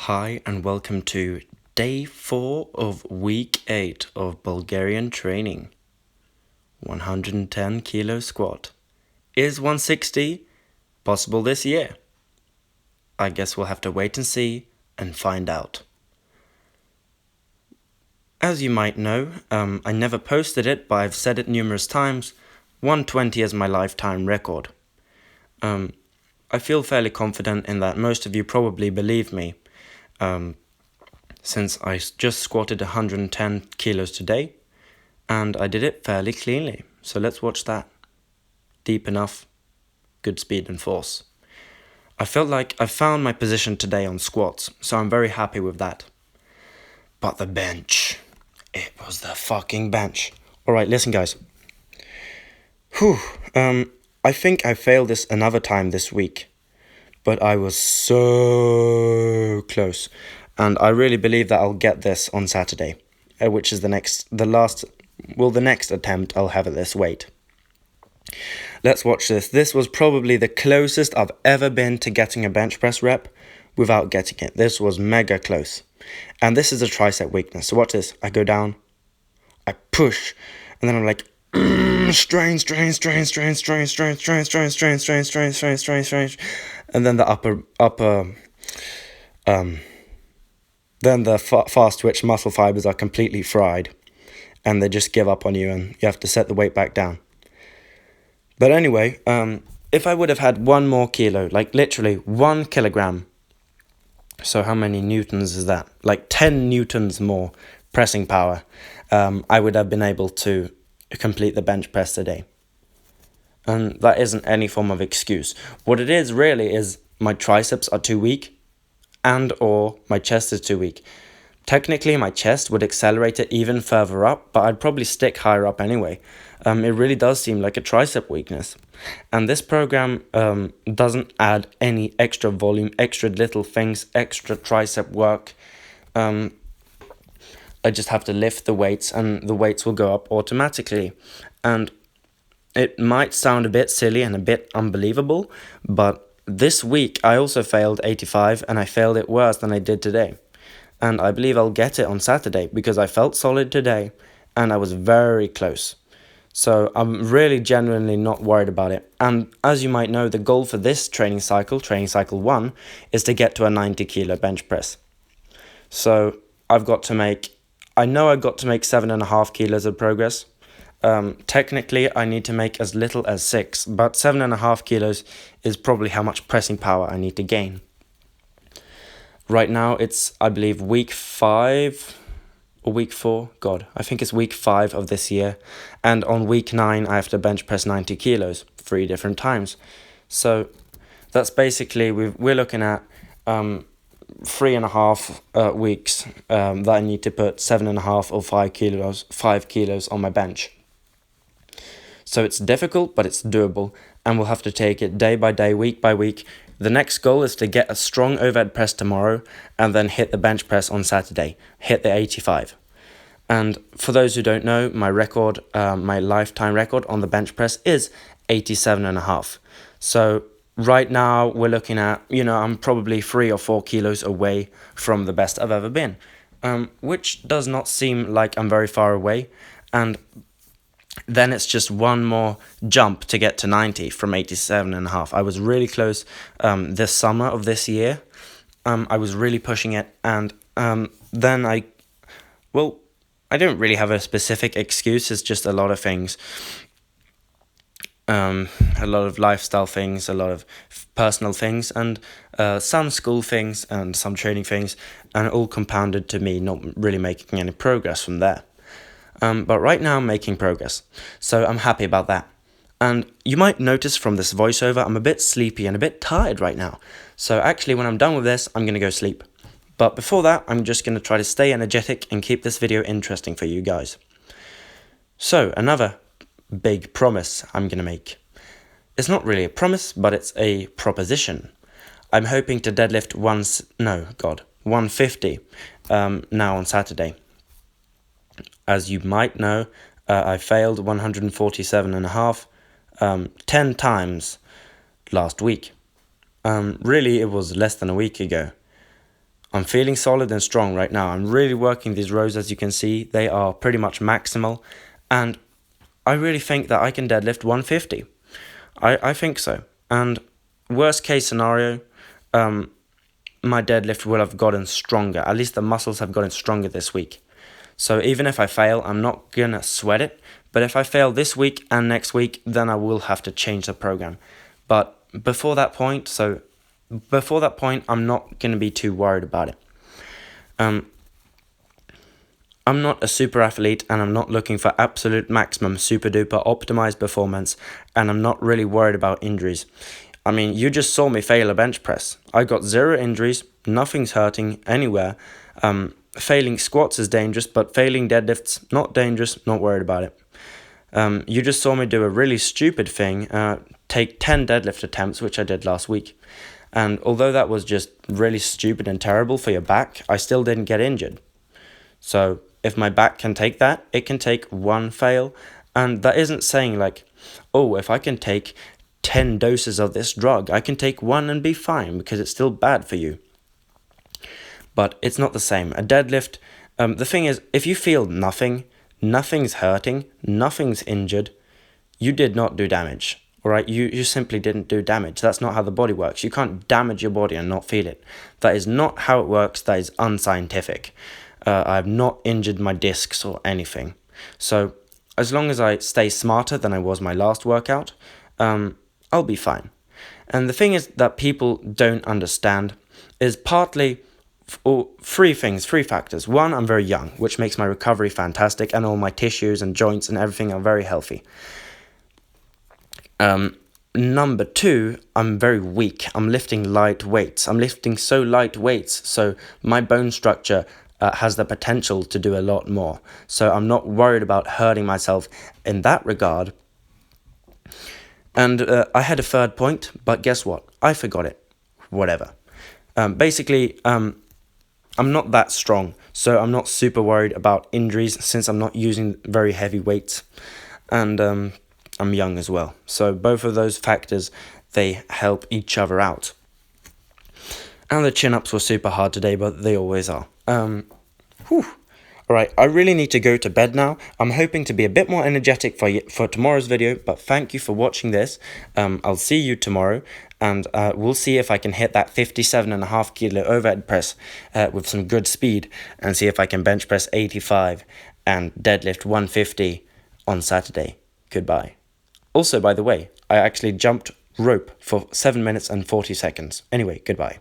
Hi and welcome to day 4 of week 8 of Bulgarian Training. 110 kilo squat. Is 160 possible this year? I guess we'll have to wait and see and find out. As you might know, I never posted it, but I've said it numerous times, 120 is my lifetime record. I feel fairly confident in that most of you probably believe me. Since I just squatted 110 kilos today, and I did it fairly cleanly. So let's watch that. Deep enough, good speed and force. I felt like I found my position today on squats, so I'm very happy with that. But the bench, it was the fucking bench. Alright, listen guys. I think I failed this another time this week, but I was so close. And I really believe that I'll get this on Saturday, which is the next attempt I'll have at this weight. Let's watch this. This was probably the closest I've ever been to getting a bench press rep without getting it. This was mega close. And this is a tricep weakness. So watch this. I go down, I push, and then I'm like, strain. And then the fast twitch muscle fibers are completely fried and they just give up on you and you have to set the weight back down. But anyway, if I would have had 1 more kilo, like literally 1 kilogram, so how many newtons is that? Like 10 newtons more pressing power, I would have been able to complete the bench press today. And that isn't any form of excuse. What it is really is my triceps are too weak and or my chest is too weak. Technically, my chest would accelerate it even further up, but I'd probably stick higher up anyway. It really does seem like a tricep weakness. And this program doesn't add any extra volume, extra little things, extra tricep work. I just have to lift the weights and the weights will go up automatically. And it might sound a bit silly and a bit unbelievable, but this week I also failed 85 and I failed it worse than I did today. And I believe I'll get it on Saturday because I felt solid today and I was very close. So I'm really genuinely not worried about it. And as you might know, the goal for this training cycle 1, is to get to a 90 kilo bench press. So I got to make 7.5 kilos of progress. Technically, I need to make as little as 6, but 7.5 kilos is probably how much pressing power I need to gain. Right now, it's, I believe, week 5 or week 4. God, I think it's week 5 of this year. And on week 9, I have to bench press 90 kilos 3 different times. So that's basically, we're looking at 3.5 weeks that I need to put 7.5 or 5 kilos on my bench. So it's difficult, but it's doable, and we'll have to take it day by day, week by week. The next goal is to get a strong overhead press tomorrow, and then hit the bench press on Saturday, hit the 85. And for those who don't know, my record, my lifetime record on the bench press is 87.5. So right now we're looking at, I'm probably 3 or 4 kilos away from the best I've ever been, which does not seem like I'm very far away. And then it's just one more jump to get to 90 from 87.5. I was really close this summer of this year. I was really pushing it. And then I don't really have a specific excuse. It's just a lot of things. A lot of lifestyle things, a lot of personal things, and some school things and some training things. And it all compounded to me not really making any progress from there. But right now I'm making progress, so I'm happy about that. And you might notice from this voiceover, I'm a bit sleepy and a bit tired right now. So actually, when I'm done with this, I'm going to go sleep. But before that, I'm just going to try to stay energetic and keep this video interesting for you guys. So, another big promise I'm going to make. It's not really a promise, but it's a proposition. I'm hoping to deadlift 150 now on Saturday. As you might know, I failed 147.5 10 times last week. Really, it was less than a week ago. I'm feeling solid and strong right now. I'm really working these rows, as you can see. They are pretty much maximal, and I really think that I can deadlift 150. I think so. And worst case scenario, my deadlift will have gotten stronger. At least the muscles have gotten stronger this week. So even if I fail, I'm not gonna sweat it. But if I fail this week and next week, then I will have to change the program. But before that point, I'm not gonna be too worried about it. I'm not a super athlete, and I'm not looking for absolute maximum super duper optimized performance, and I'm not really worried about injuries. I mean, you just saw me fail a bench press. I got 0 injuries, nothing's hurting anywhere. Failing squats is dangerous, but failing deadlifts, not dangerous, not worried about it. You just saw me do a really stupid thing, take 10 deadlift attempts, which I did last week. And although that was just really stupid and terrible for your back, I still didn't get injured. So if my back can take that, it can take 1 fail. And that isn't saying like, oh, if I can take 10 doses of this drug, I can take 1 and be fine, because it's still bad for you. But it's not the same. A deadlift, the thing is, if you feel nothing's hurting, nothing's injured, you did not do damage. All right, you simply didn't do damage. That's not how the body works. You can't damage your body and not feel it. That is not how it works. That is unscientific. I have not injured my discs or anything. So as long as I stay smarter than I was my last workout, I'll be fine. And the thing is that people don't understand is partly three factors. 1, I'm very young, which makes my recovery fantastic, and all my tissues and joints and everything are very healthy. Number 2, I'm very weak. I'm lifting light weights. I'm lifting so light weights, so my bone structure has the potential to do a lot more. So I'm not worried about hurting myself in that regard. And I had a third point, but guess what? I forgot it. Whatever. Basically, I'm not that strong, so I'm not super worried about injuries since I'm not using very heavy weights. And I'm young as well. So both of those factors, they help each other out. And the chin-ups were super hard today, but they always are. Alright, I really need to go to bed now. I'm hoping to be a bit more energetic for tomorrow's video, but thank you for watching this. I'll see you tomorrow, and we'll see if I can hit that 57.5 kilo overhead press with some good speed, and see if I can bench press 85 and deadlift 150 on Saturday. Goodbye. Also, by the way, I actually jumped rope for 7 minutes and 40 seconds. Anyway, goodbye.